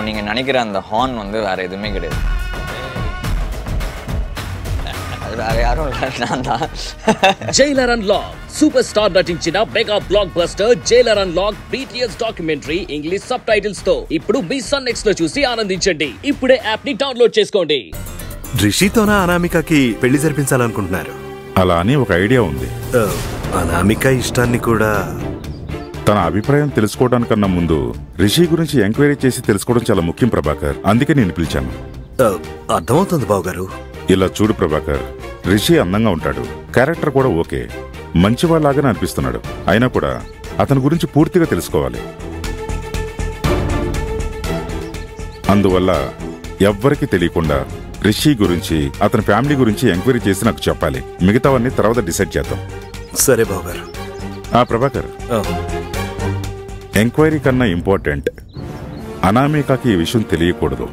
இப்போ நீங்கள் நினைக்கிற அந்த ஹார்ன் வந்து வேறு எதுவுமே கிடையாது. அது வேற யாரும் இல்லை, நான் தான். జైలర్ అన్లాక్ సూపర్ స్టార్ నటించిన mega block buster Jailer unlock BTS documentary English sub titles తో ఇప్పుడు మీ సన్ నెక్స్ట్ లో చూసి ఆనందించండి. ఇప్పుడే యాప్ ని డౌన్లోడ్ చేసుకోండి. రిషితోనా అనామికకి పెళ్లి జరిపించాలనుకుంటున్నారు? అలా అని ఒక ఐడియా ఉంది. అనామిక ఇష్టాన్ని కూడా. తన అభిప్రాయం తెలుసుకోవడానికన్నా ముందు రిషి గురించి ఎంక్వైరీ చేసి తెలుసుకోవడం చాలా ముఖ్యం ప్రభాకర్. అందుకే నేను పిలిచాను. అర్థమవుతుంది బావగారు. ఇలా చూడు ప్రభాకర్, రిషి అందంగా ఉంటాడు, క్యారెక్టర్ కూడా ఓకే, మంచివాళ్ళలాగానే అనిపిస్తున్నాడు. అయినా కూడా అతని గురించి పూర్తిగా తెలుసుకోవాలి. అందువల్ల ఎవ్వరికీ తెలియకుండా రిషి గురించి, అతని ఫ్యామిలీ గురించి ఎంక్వైరీ చేసి నాకు చెప్పాలి. మిగతావన్నీ తర్వాత డిసైడ్ చేద్దాం. సరే బావగారు. ప్రభాకర్, ఎంక్వైరీ కన్నా ఇంపార్టెంట్ అనామికకి ఈ విషయం తెలియకూడదు.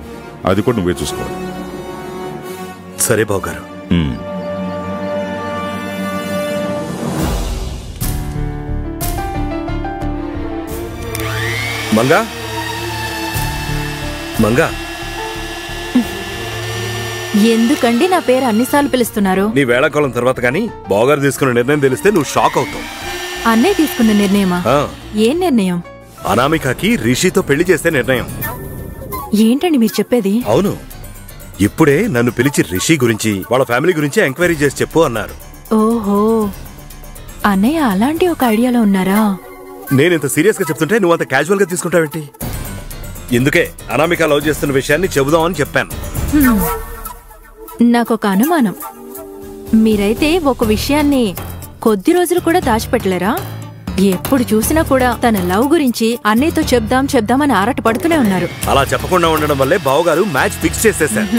అది కూడా నువ్వే చూసుకోవాలి. సరే బావగారు. మంగా మంగా, ఎందుకండి నా పేరు అన్నిసార్లు పిలుస్తున్నారు? నీ వేళాకాలం తర్వాత కానీ బావగారు తీసుకున్న నిర్ణయం తెలిస్తే నువ్వు షాక్ అవుతావు. అన్నయ్య తీసుకున్న నిర్ణయమా? ఏం నిర్ణయం? అనామికకి రిషితో పెళ్లి చేసే నిర్ణయం. ఏంటండి మీరు చెప్పేది? అవును, ఇప్పుడే నన్ను పిలిచి రిషి గురించి, వాళ్ళ ఫ్యామిలీ గురించి ఎంక్వైరీ చేసి చెప్పు అన్నారు. ఓహో, అన్నయ్య అలాంటి ఒక ఐడియాలో ఉన్నారా? నేనింత సీరియస్ గా చెప్తుంటే నువ్వు అంత క్యాజువల్ గా తీసుకుంటావేంటి? ఎందుకే అనామిక లవ్ చేస్తున్న విషయాన్ని చెబుదామని చెప్పాను. నాకొక అనుమానం. మీరైతే ఒక విషయాన్ని కొద్ది రోజులు కూడా దాచిపెట్టలేరా? ఎప్పుడు చూసినా కూడా తన లవ్ గురించి అన్నయ్యతో చెప్దామని ఆరాట పడుతూనే ఉన్నారు. అలా చెప్పకుండా ఉండడం వల్లే బావగారు మ్యాచ్ ఫిక్స్ చేసేశారు.